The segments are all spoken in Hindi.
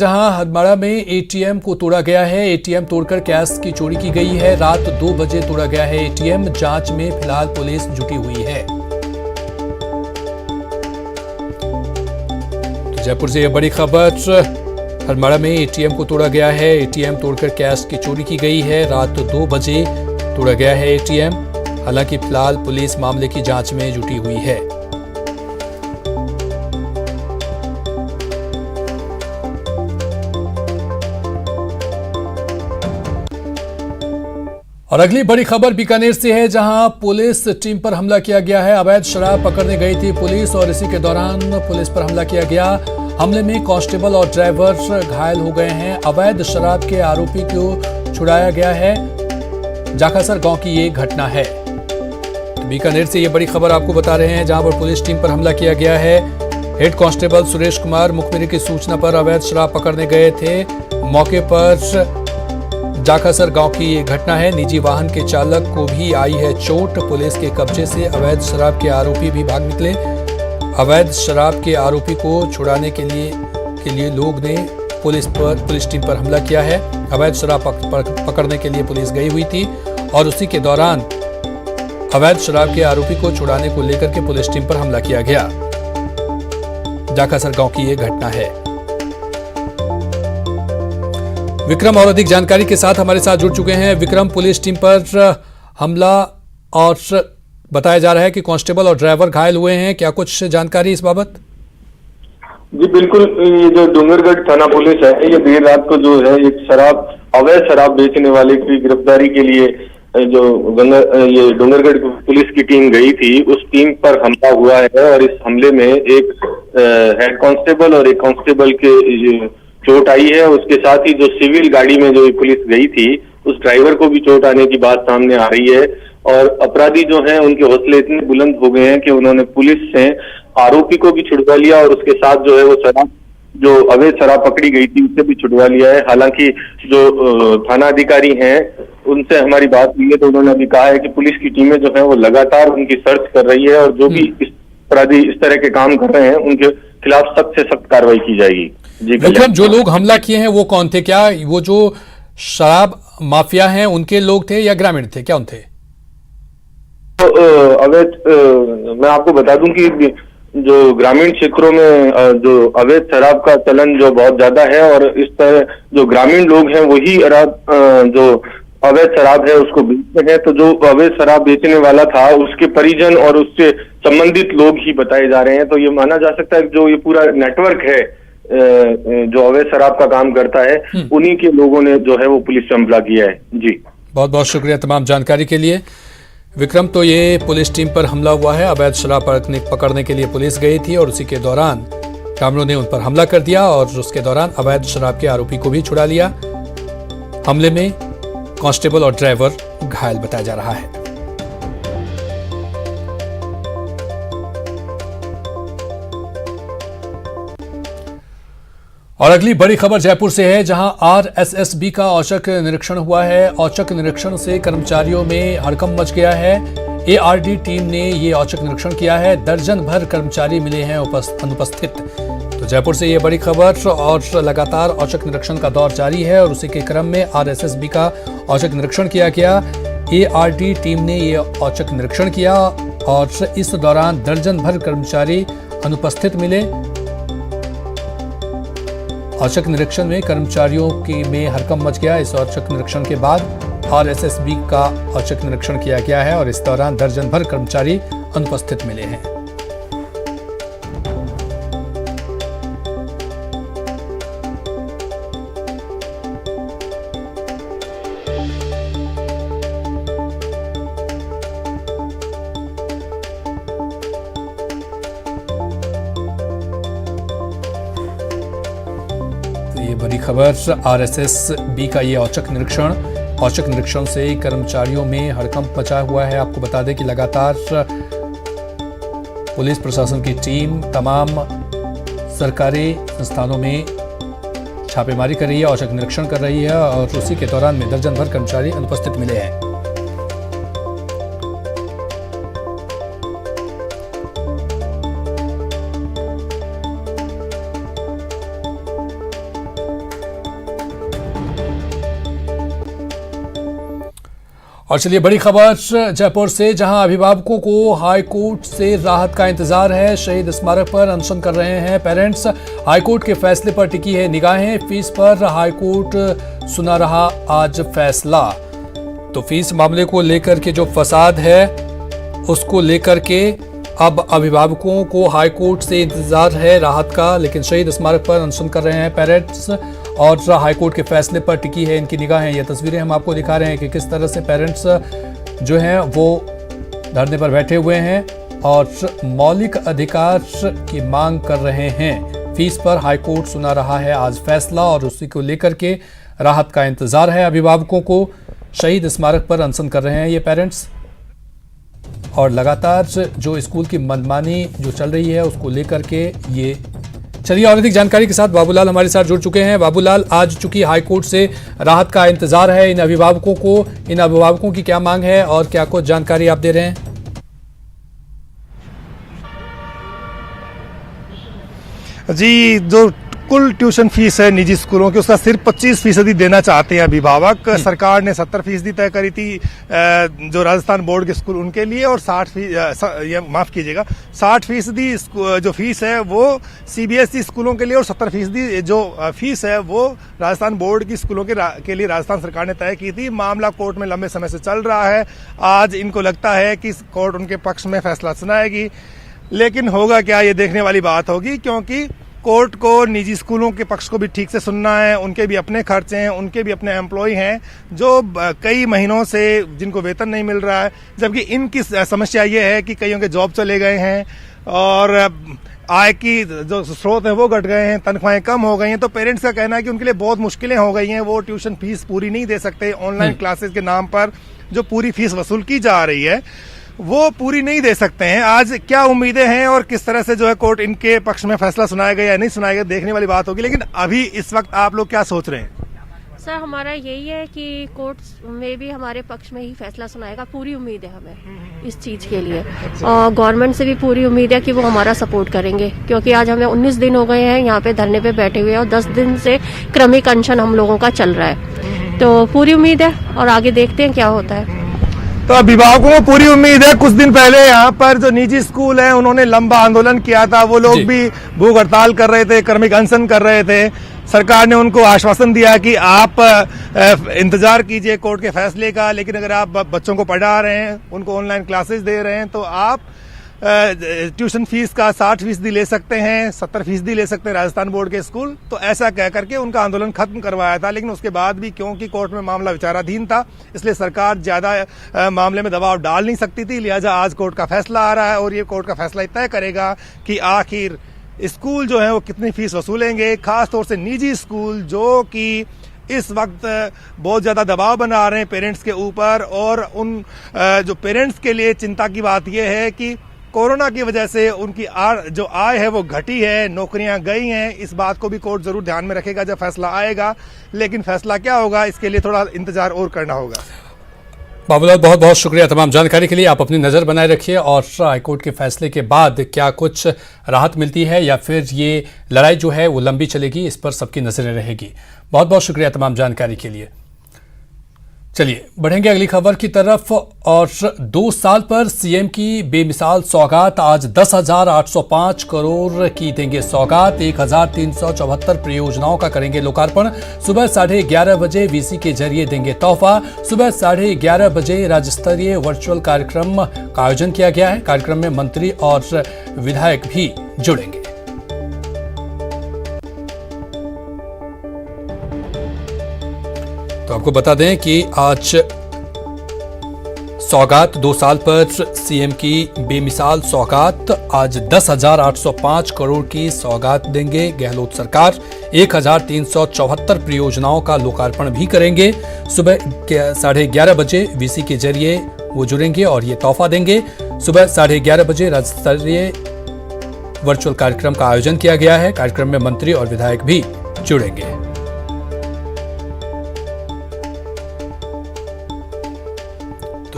जहां हदमाड़ा में एटीएम को तोड़ा गया है। एटीएम तोड़कर कैश की चोरी की गई है। रात 2 बजे तोड़ा गया है एटीएम। जांच में फिलहाल पुलिस जुटी हुई है। तो जयपुर से यह बड़ी खबर। हदमाड़ा में एटीएम को तोड़ा गया है। एटीएम तोड़कर कैश की चोरी की गई है। रात 2 बजे तोड़ा गया है एटीएम। हालांकि फिलहाल पुलिस मामले की जांच में जुटी हुई है। और अगली बड़ी खबर बीकानेर से है, जहां पुलिस टीम पर हमला किया गया है। अवैध शराब पकड़ने गई थी पुलिस और इसी के दौरान पुलिस पर हमला किया गया। हमले में कांस्टेबल और ड्राइवर घायल हो गए हैं। अवैध शराब के आरोपी को छुड़ाया गया है। जाखासर गांव की ये घटना है। तो बीकानेर से ये बड़ी खबर आपको बता रहे हैं, जहां पर पुलिस टीम पर हमला किया गया है। हेड कांस्टेबल सुरेश कुमार मुखबिरी की सूचना पर अवैध शराब पकड़ने गए थे। मौके पर जाखासर गांव की ये घटना है। निजी वाहन के चालक को भी आई है चोट। पुलिस के कब्जे से अवैध शराब के आरोपी भी भाग निकले। अवैध शराब के आरोपी को छुड़ाने के लिए लोग ने पुलिस टीम पर हमला किया है। अवैध शराब पकड़ने के लिए पुलिस गई हुई थी और उसी के दौरान अवैध शराब के आरोपी को छुड़ाने को लेकर के पुलिस टीम पर हमला किया गया। जाखासर गांव की ये घटना है। विक्रम और अधिक जानकारी के साथ हमारे साथ जुड़ चुके हैं। विक्रम, पुलिस टीम पर हमला और बताया जा रहा है कि कांस्टेबल और ड्राइवर घायल हुए हैं। क्या कुछ जानकारी इस बाबत? जी बिल्कुल, ये जो डूंगरगढ़ थाना पुलिस है, ये देर रात को जो है एक अवैध शराब बेचने वाले की गिरफ्तारी के लिए जो ये डूंगरगढ़ पुलिस की टीम गई थी, उस टीम पर हमला हुआ है। और इस हमले में एक हेड कांस्टेबल और एक कांस्टेबल के चोट आई है। उसके साथ ही जो सिविल गाड़ी में जो पुलिस गई थी, उस ड्राइवर को भी चोट आने की बात सामने आ रही है। और अपराधी जो हैं, उनके हौसले इतने बुलंद हो गए हैं कि उन्होंने पुलिस से आरोपी को भी छुड़वा लिया और उसके साथ जो है वो जो अवैध शराब पकड़ी गई थी उससे भी छुड़वा लिया है। हालांकि जो थाना अधिकारी हैं, उनसे हमारी बात हुई है तो उन्होंने अभी कहा है कि पुलिस की टीमें जो है वो लगातार उनकी सर्च कर रही है और जो भी अपराधी इस तरह के काम कर रहे हैं उनके खिलाफ सख्त से सख्त कार्रवाई की जाएगी। जी विक्रम, जो लोग हमला किए हैं वो कौन थे? क्या वो जो शराब माफिया हैं उनके लोग थे या ग्रामीण थे? क्या उनथे? तो मैं आपको बता दूं कि जो ग्रामीण क्षेत्रों में जो अवैध शराब का चलन जो बहुत ज्यादा है और इस तरह जो ग्रामीण लोग हैं वही जो अवैध शराब है उसको बेचते हैं। तो जो अवैध शराब बेचने वाला था उसके परिजन और उससे संबंधित लोग ही बताए जा रहे हैं। तो ये माना जा सकता है कि जो ये पूरा नेटवर्क है जो अवैध शराब का काम करता है, उन्हीं के लोगों ने जो है वो पुलिस से हमला किया है। जी बहुत बहुत शुक्रिया तमाम जानकारी के लिए विक्रम। तो ये पुलिस टीम पर हमला हुआ है। अवैध शराब पकड़ने के लिए पुलिस गई थी और उसी के दौरान ग्रामीणों ने उन पर हमला कर दिया और उसके दौरान अवैध शराब के आरोपी को भी छुड़ा लिया। हमले में कांस्टेबल और ड्राइवर घायल बताया जा रहा है। और अगली बड़ी खबर जयपुर से है, जहां आरएसएसबी का औचक निरीक्षण हुआ है। औचक निरीक्षण से कर्मचारियों में हड़कंप मच गया है। एआरडी टीम ने ये औचक निरीक्षण किया है। दर्जन भर कर्मचारी मिले हैं अनुपस्थित। तो जयपुर से ये बड़ी खबर। और लगातार औचक निरीक्षण का दौर जारी है और उसी के क्रम में आरएसएसबी का औचक निरीक्षण किया गया। एआरडी टीम ने ये औचक निरीक्षण किया और इस दौरान दर्जन भर कर्मचारी अनुपस्थित मिले। औचक निरीक्षण में कर्मचारियों में हड़कंप मच गया। इस औचक निरीक्षण के बाद आरएसएसबी का औचक निरीक्षण किया गया है और इस दौरान दर्जन भर कर्मचारी अनुपस्थित मिले हैं। ये बड़ी खबर, आरएसएसबी का ये औचक निरीक्षण से कर्मचारियों में हड़कंप मचा हुआ है। आपको बता दें कि लगातार पुलिस प्रशासन की टीम तमाम सरकारी संस्थानों में छापेमारी कर रही है, औचक निरीक्षण कर रही है और उसी के दौरान में दर्जन भर कर्मचारी अनुपस्थित मिले हैं। और चलिए बड़ी खबर जयपुर से, जहां अभिभावकों को हाई कोर्ट से राहत का इंतजार है। शहीद स्मारक पर अनशन कर रहे हैं पेरेंट्स। हाई कोर्ट के फैसले पर टिकी है निगाहें। फीस पर हाई कोर्ट सुना रहा आज फैसला। तो फीस मामले को लेकर के जो फसाद है उसको लेकर के अब अभिभावकों को हाई कोर्ट से इंतजार है राहत का, लेकिन शहीद स्मारक पर अनशन कर रहे हैं पेरेंट्स और हाई कोर्ट के फैसले पर टिकी है इनकी निगाहें। ये तस्वीरें हम आपको दिखा रहे हैं कि किस तरह से पेरेंट्स जो हैं वो धरने पर बैठे हुए हैं और मौलिक अधिकार की मांग कर रहे हैं। फीस पर हाई कोर्ट सुना रहा है आज फैसला और उसी को लेकर के राहत का इंतजार है अभिभावकों को। शहीद स्मारक पर अनशन कर रहे हैं ये पेरेंट्स और लगातार जो स्कूल की मनमानी जो चल रही है उसको लेकर के ये। चलिए और अधिक जानकारी के साथ बाबूलाल हमारे साथ जुड़ चुके हैं। बाबूलाल, आज चूंकि हाई कोर्ट से राहत का इंतजार है इन अभिभावकों की क्या मांग है और क्या कुछ जानकारी आप दे रहे हैं? जी, जो कुल ट्यूशन फीस है निजी स्कूलों की उसका सिर्फ 25% देना चाहते हैं अभिभावक। सरकार ने 70% तय करी थी जो राजस्थान बोर्ड के स्कूल उनके लिए, और 60% जो फीस है वो सीबीएसई स्कूलों के लिए, और 70% जो फीस है वो राजस्थान बोर्ड की स्कूलों के लिए राजस्थान सरकार ने तय की थी। मामला कोर्ट में लंबे समय से चल रहा है। आज इनको लगता है कि कोर्ट उनके पक्ष में फैसला सुनाएगी, लेकिन होगा क्या ये देखने वाली बात होगी, क्योंकि कोर्ट को निजी स्कूलों के पक्ष को भी ठीक से सुनना है। उनके भी अपने खर्चे हैं, उनके भी अपने एम्प्लॉय हैं जो कई महीनों से जिनको वेतन नहीं मिल रहा है, जबकि इनकी समस्या ये है कि कईयों के जॉब चले गए हैं और आय की जो स्रोत है वो घट गए हैं, तनख्वाहें कम हो गई हैं। तो पेरेंट्स का कहना है कि उनके लिए बहुत मुश्किलें हो गई हैं, वो ट्यूशन फीस पूरी नहीं दे सकते। ऑनलाइन क्लासेस के नाम पर जो पूरी फीस वसूल की जा रही है वो पूरी नहीं दे सकते हैं। आज क्या उम्मीदें हैं और किस तरह से जो है कोर्ट इनके पक्ष में फैसला सुनाएगा या नहीं सुनाएगा, देखने वाली बात होगी। लेकिन अभी इस वक्त आप लोग क्या सोच रहे हैं? सर, हमारा यही है कि कोर्ट में भी हमारे पक्ष में ही फैसला सुनाएगा। पूरी उम्मीद है हमें इस चीज के लिए, और गवर्नमेंट से भी पूरी उम्मीद है कि वो हमारा सपोर्ट करेंगे, क्योंकि आज हमें 19 दिन हो गए हैं यहाँ पे धरने पे बैठे हुए और 10 दिन से क्रमिक अनशन हम लोगों का चल रहा है। तो पूरी उम्मीद है और आगे देखते हैं क्या होता है। तो अभिभावकों को पूरी उम्मीद है। कुछ दिन पहले यहाँ पर जो निजी स्कूल है उन्होंने लंबा आंदोलन किया था, वो लोग भी भूख हड़ताल कर रहे थे, क्रमिक अनशन कर रहे थे। सरकार ने उनको आश्वासन दिया कि आप इंतजार कीजिए कोर्ट के फैसले का, लेकिन अगर आप बच्चों को पढ़ा रहे हैं, उनको ऑनलाइन क्लासेस दे रहे हैं, तो आप ट्यूशन फीस का 60% ले सकते हैं, 70% ले सकते हैं राजस्थान बोर्ड के स्कूल। तो ऐसा कह करके उनका आंदोलन खत्म करवाया था, लेकिन उसके बाद भी क्योंकि कोर्ट में मामला विचाराधीन था, इसलिए सरकार ज्यादा मामले में दबाव डाल नहीं सकती थी। लिहाजा आज कोर्ट का फैसला आ रहा है और ये कोर्ट का फैसला तय करेगा कि आखिर स्कूल जो है वो कितनी फीस वसूलेंगे। खासतौर से निजी स्कूल जो कि इस वक्त बहुत ज्यादा दबाव बना रहे हैं पेरेंट्स के ऊपर, और उन जो पेरेंट्स के लिए चिंता की बात यह है कि कोरोना की वजह से उनकी जो आय है वो घटी है, नौकरियां गई हैं। इस बात को भी कोर्ट जरूर ध्यान में रखेगा जब फैसला आएगा, लेकिन फैसला क्या होगा इसके लिए थोड़ा इंतजार और करना होगा। बाबूलाल, बहुत बहुत शुक्रिया तमाम जानकारी के लिए। आप अपनी नज़र बनाए रखिए और हाईकोर्ट के फैसले के बाद क्या कुछ राहत मिलती है या फिर ये लड़ाई जो है वो लंबी चलेगी, इस पर सबकी नजरें रहेगी। बहुत बहुत शुक्रिया तमाम जानकारी के लिए। चलिए बढ़ेंगे अगली खबर की तरफ। और 2 साल पर सीएम की बेमिसाल सौगात, आज 10,805 करोड़ की देंगे सौगात। 1,374 परियोजनाओं का करेंगे लोकार्पण। सुबह 11:30 बजे वीसी के जरिए देंगे तोहफा। सुबह 11:30 बजे राज्य स्तरीय वर्चुअल कार्यक्रम का आयोजन किया गया है। कार्यक्रम में मंत्री और विधायक भी जुड़ेंगे। तो आपको बता दें कि आज सौगात, 2 साल पर सीएम की बेमिसाल सौगात, आज 10,805 करोड़ की सौगात देंगे गहलोत सरकार। 1,374 परियोजनाओं का लोकार्पण भी करेंगे। सुबह 11:30 बजे वीसी के जरिए वो जुड़ेंगे और ये तोहफा देंगे। सुबह 11:30 बजे राज्य स्तरीय वर्चुअल कार्यक्रम का आयोजन किया गया है। कार्यक्रम में मंत्री और विधायक भी जुड़ेंगे।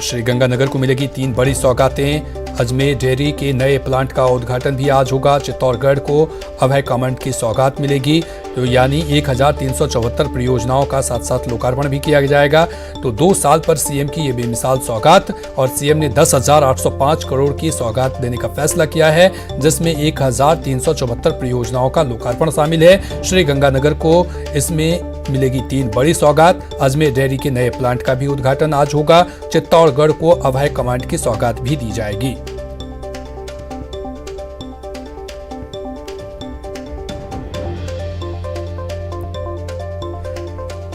श्रीगंगानगर को मिलेगी 3 बड़ी सौगातें। अजमेर डेयरी के नए प्लांट का उद्घाटन भी आज होगा। चित्तौड़गढ़ को अभय कॉमंड की सौगात मिलेगी। तो यानी 1374 परियोजनाओं का साथ साथ लोकार्पण भी किया जाएगा। तो 2 साल पर सीएम की ये बेमिसाल सौगात, और सीएम ने 10,805 करोड़ की सौगात देने का फैसला किया है, जिसमें 1374 परियोजनाओं का लोकार्पण शामिल है। श्री गंगानगर को इसमें मिलेगी 3 बड़ी सौगात। अजमेर डेयरी के नए प्लांट का भी उद्घाटन आज होगा। चित्तौड़गढ़ को अभय कमांड की सौगात भी दी जाएगी।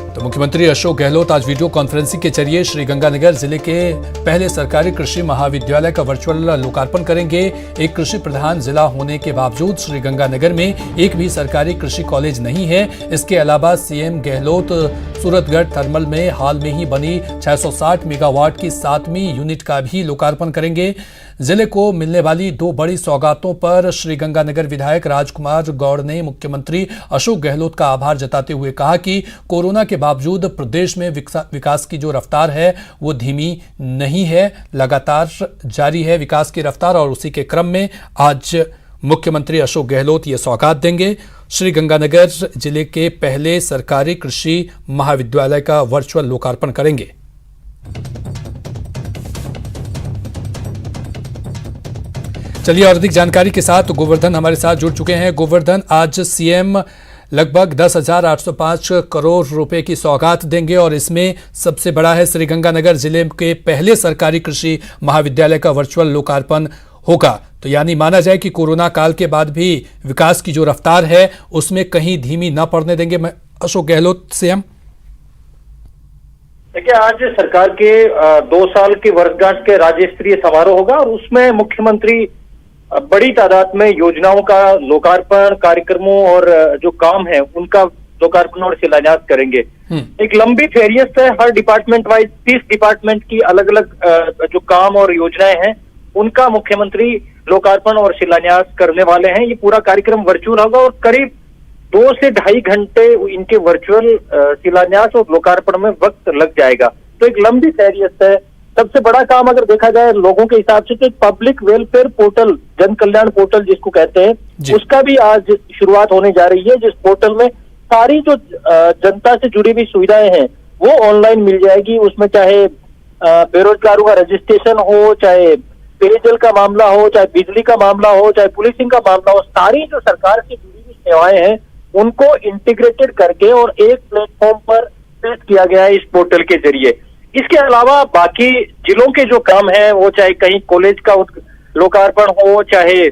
तो मुख्यमंत्री अशोक गहलोत आज वीडियो कॉन्फ्रेंसिंग के जरिए श्रीगंगानगर जिले के पहले सरकारी कृषि महाविद्यालय का वर्चुअल लोकार्पण करेंगे। एक कृषि प्रधान जिला होने के बावजूद श्रीगंगानगर में एक भी सरकारी कृषि कॉलेज नहीं है। इसके अलावा सीएम गहलोत सूरतगढ़ थर्मल में हाल में ही बनी 660 मेगावाट की 7वीं यूनिट का भी लोकार्पण करेंगे। जिले को मिलने वाली 2 बड़ी सौगातों पर श्रीगंगानगर विधायक राजकुमार गौड़ ने मुख्यमंत्री अशोक गहलोत का आभार जताते हुए कहा कि कोरोना के बावजूद प्रदेश में विकास की जो रफ्तार है वो धीमी नहीं है, लगातार जारी है विकास की रफ्तार, और उसी के क्रम में आज मुख्यमंत्री अशोक गहलोत ये सौगात देंगे। श्रीगंगानगर जिले के पहले सरकारी कृषि महाविद्यालय का वर्चुअल लोकार्पण करेंगे। चलिए और अधिक जानकारी के साथ गोवर्धन हमारे साथ जुड़ चुके हैं। गोवर्धन, आज सीएम लगभग 10,805 करोड़ रुपए की सौगात देंगे और इसमें सबसे बड़ा है श्रीगंगानगर जिले के पहले सरकारी कृषि महाविद्यालय का वर्चुअल लोकार्पण होगा। तो यानी माना जाए कि कोरोना काल के बाद भी विकास की जो रफ्तार है उसमें कहीं धीमी न पड़ने देंगे अशोक गहलोत सीएम। देखिए, आज सरकार के 2 साल की वर्षगांठ के राज्य स्तरीय समारोह होगा और उसमें मुख्यमंत्री बड़ी तादाद में योजनाओं का लोकार्पण, कार्यक्रमों और जो काम है उनका लोकार्पण और शिलान्यास करेंगे। एक लंबी फेरियत है, हर डिपार्टमेंट वाइज 30 डिपार्टमेंट की अलग अलग जो काम और योजनाएं हैं उनका मुख्यमंत्री लोकार्पण और शिलान्यास करने वाले हैं। ये पूरा कार्यक्रम वर्चुअल होगा और करीब 2 से 2.5 घंटे इनके वर्चुअल शिलान्यास और लोकार्पण में वक्त लग जाएगा। तो एक लंबी फेरियत है। सबसे बड़ा काम अगर देखा जाए लोगों के हिसाब से तो पब्लिक वेलफेयर पोर्टल, जन कल्याण पोर्टल जिसको कहते हैं, उसका भी आज शुरुआत होने जा रही है, जिस पोर्टल में सारी जो जनता से जुड़ी हुई सुविधाएं हैं वो ऑनलाइन मिल जाएगी। उसमें चाहे बेरोजगारों का रजिस्ट्रेशन हो, चाहे पेयजल का मामला हो, चाहे बिजली का मामला हो, चाहे पुलिसिंग का मामला हो, सारी जो सरकार से जुड़ी हुई सेवाएं हैं उनको इंटीग्रेटेड करके और एक प्लेटफॉर्म पर पेश किया गया है इस पोर्टल के जरिए। इसके अलावा बाकी जिलों के जो काम है वो चाहे कहीं कॉलेज का लोकार्पण हो, चाहे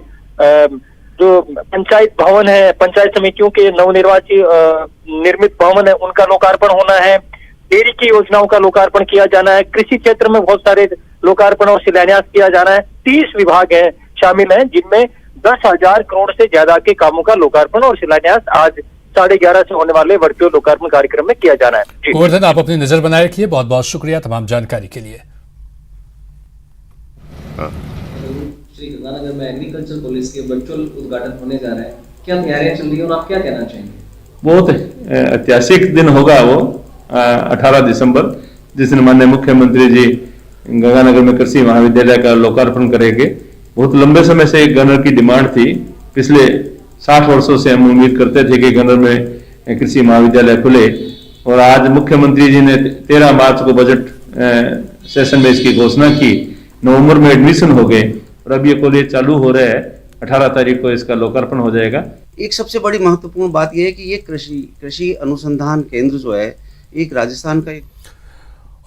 जो पंचायत भवन है, पंचायत समितियों के निर्मित भवन है उनका लोकार्पण होना है, डेयरी की योजनाओं का लोकार्पण किया जाना है, कृषि क्षेत्र में बहुत सारे लोकार्पण और शिलान्यास किया जाना है। 30 विभाग हैं शामिल हैं जिनमें 10,000 करोड़ से ज्यादा के कामों का लोकार्पण और शिलान्यास आज 11:30 से होने वाले वर्चुअल लोकार्पण कार्यक्रम में किया जाना है। गोवर्धन, आप अपनी नजर बनाए रखिए। बहुत बहुत शुक्रिया तमाम जानकारी के लिए। श्री गंगानगर में एग्रीकल्चर कॉलेज के वर्चुअल उद्घाटन होने जा रहा है, क्या तैयारियां चल रही है और आप क्या कहना चाहेंगे? बहुत ऐतिहासिक दिन होगा वो 18 दिसंबर, जिस दिन माननीय मुख्यमंत्री जी गंगानगर में कृषि महाविद्यालय का लोकार्पण करेंगे। बहुत लंबे समय से गन्नर की डिमांड थी। पिछले 60 वर्षों से हम उम्मीद करते थे कि गन्नर में कृषि महाविद्यालय खुले और आज मुख्यमंत्री जी ने 13 मार्च को बजट सेशन में इसकी घोषणा की। नवंबर में एडमिशन हो गए और अब ये कॉलेज चालू हो रहा है। 18 तारीख को इसका लोकार्पण हो जाएगा। एक सबसे बड़ी महत्वपूर्ण बात यह है कि ये कृषि अनुसंधान केंद्र जो है एक राजस्थान का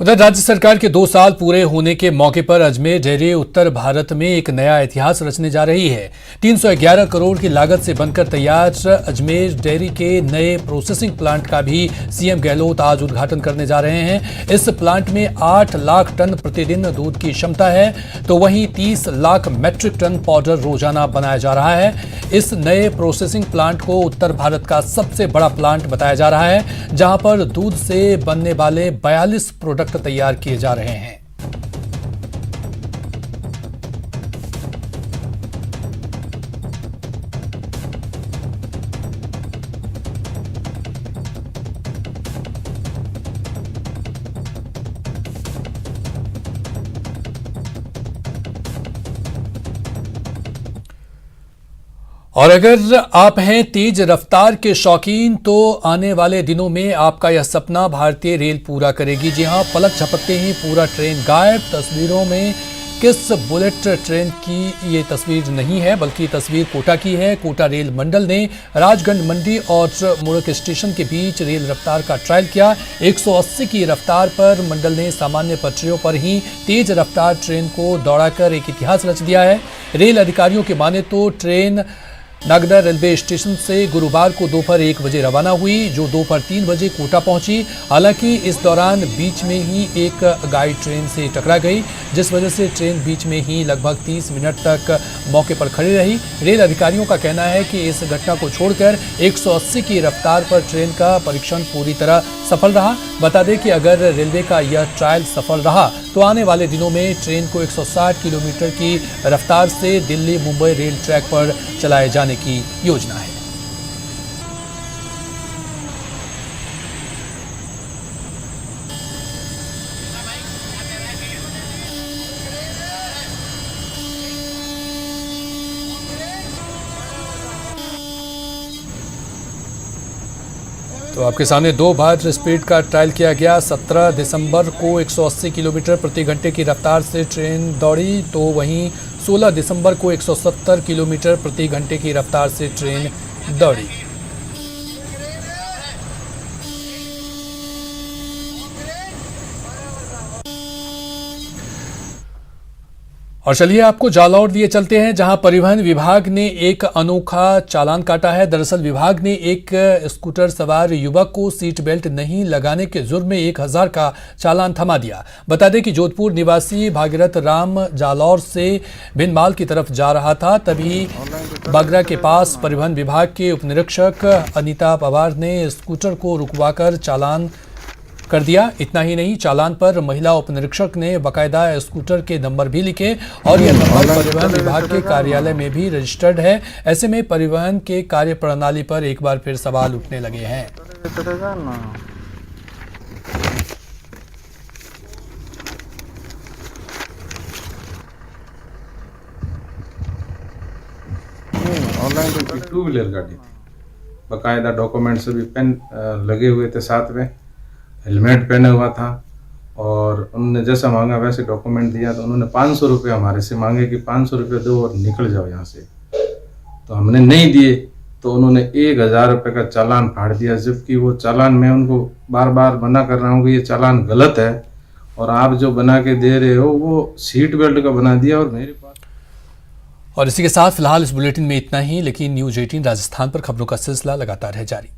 उधर राज्य सरकार के 2 साल पूरे होने के मौके पर अजमेर डेयरी उत्तर भारत में एक नया इतिहास रचने जा रही है। 311 करोड़ की लागत से बनकर तैयार अजमेर डेयरी के नए प्रोसेसिंग प्लांट का भी सीएम गहलोत आज उद्घाटन करने जा रहे हैं। इस प्लांट में 8 लाख टन प्रतिदिन दूध की क्षमता है, तो वहीं 30 लाख मैट्रिक टन पाउडर रोजाना बनाया जा रहा है। इस नए प्रोसेसिंग प्लांट को उत्तर भारत का सबसे बड़ा प्लांट बताया जा रहा है, जहां पर दूध से बनने वाले 42 प्रोडक्ट तैयार किए जा रहे हैं। और अगर आप हैं तेज रफ्तार के शौकीन तो आने वाले दिनों में आपका यह सपना भारतीय रेल पूरा करेगी। जी हां, पलक झपकते ही पूरा ट्रेन गायब। तस्वीरों में किस बुलेट ट्रेन की ये तस्वीर नहीं है, बल्कि तस्वीर कोटा की है। कोटा रेल मंडल ने राजगंज मंडी और मुड़क स्टेशन के बीच रेल रफ्तार का ट्रायल किया। 180 की रफ्तार पर मंडल ने सामान्य पटरियों पर ही तेज रफ्तार ट्रेन को दौड़ाकर एक इतिहास रच दिया है। रेल अधिकारियों की माने तो ट्रेन नागदा रेलवे स्टेशन से गुरुवार को दोपहर 1 बजे रवाना हुई, जो दोपहर 3 बजे कोटा पहुंची। हालांकि इस दौरान बीच में ही एक गाइड ट्रेन से टकरा गई, जिस वजह से ट्रेन बीच में ही लगभग 30 मिनट तक मौके पर खड़ी रही। रेल अधिकारियों का कहना है कि इस घटना को छोड़कर 180 की रफ्तार पर ट्रेन का परीक्षण पूरी तरह सफल रहा। बता दें कि अगर रेलवे का यह ट्रायल सफल रहा तो आने वाले दिनों में ट्रेन को 160 किलोमीटर की रफ्तार से दिल्ली मुंबई रेल ट्रैक पर चलाए जाने की योजना है। तो आपके सामने 2 बार स्पीड का ट्रायल किया गया। 17 दिसंबर को 180 किलोमीटर प्रति घंटे की रफ्तार से ट्रेन दौड़ी, तो वहीं 16 दिसंबर को 170 किलोमीटर प्रति घंटे की रफ्तार से ट्रेन दौड़ी। और चलिए आपको जालौर लिए चलते हैं, जहां परिवहन विभाग ने एक अनोखा चालान काटा है। दरअसल विभाग ने एक स्कूटर सवार युवक को सीट बेल्ट नहीं लगाने के जुर्म में 1000 का चालान थमा दिया। बता दें कि जोधपुर निवासी भागीरथ राम जालौर से भिनमाल की तरफ जा रहा था, तभी बागरा के पास परिवहन विभाग के उपनिरीक्षक अनीता पवार ने स्कूटर को रुकवाकर चालान कर दिया। इतना ही नहीं, चालान पर महिला उपनिरीक्षक ने बाकायदा स्कूटर के नंबर भी लिखे और यह नंबर परिवहन विभाग के कार्यालय में भी रजिस्टर्ड है। ऐसे में परिवहन के कार्य प्रणाली पर एक बार फिर सवाल उठने लगे हैं। टू व्हीलर गाड़ी थी, बाकायदा डॉक्यूमेंट्स भी पेन लगे हुए थे, साथ में हेलमेट पहना हुआ था, और उन्होंने जैसा मांगा वैसे डॉक्यूमेंट दिया। तो उन्होंने 500 रुपये हमारे से मांगे कि 500 रुपये दो और निकल जाओ यहाँ से। तो हमने नहीं दिए, तो उन्होंने 1000 रुपये का चालान फाड़ दिया, जबकि वो चालान मैं उनको बार बार मना कर रहा हूँ कि ये चालान गलत है और आप जो बना के दे रहे हो वो सीट बेल्ट का बना दिया। और मेरे पास और इसी के साथ फिलहाल इस बुलेटिन में इतना ही, लेकिन न्यूज़ 18 राजस्थान पर खबरों का सिलसिला लगातार है जारी।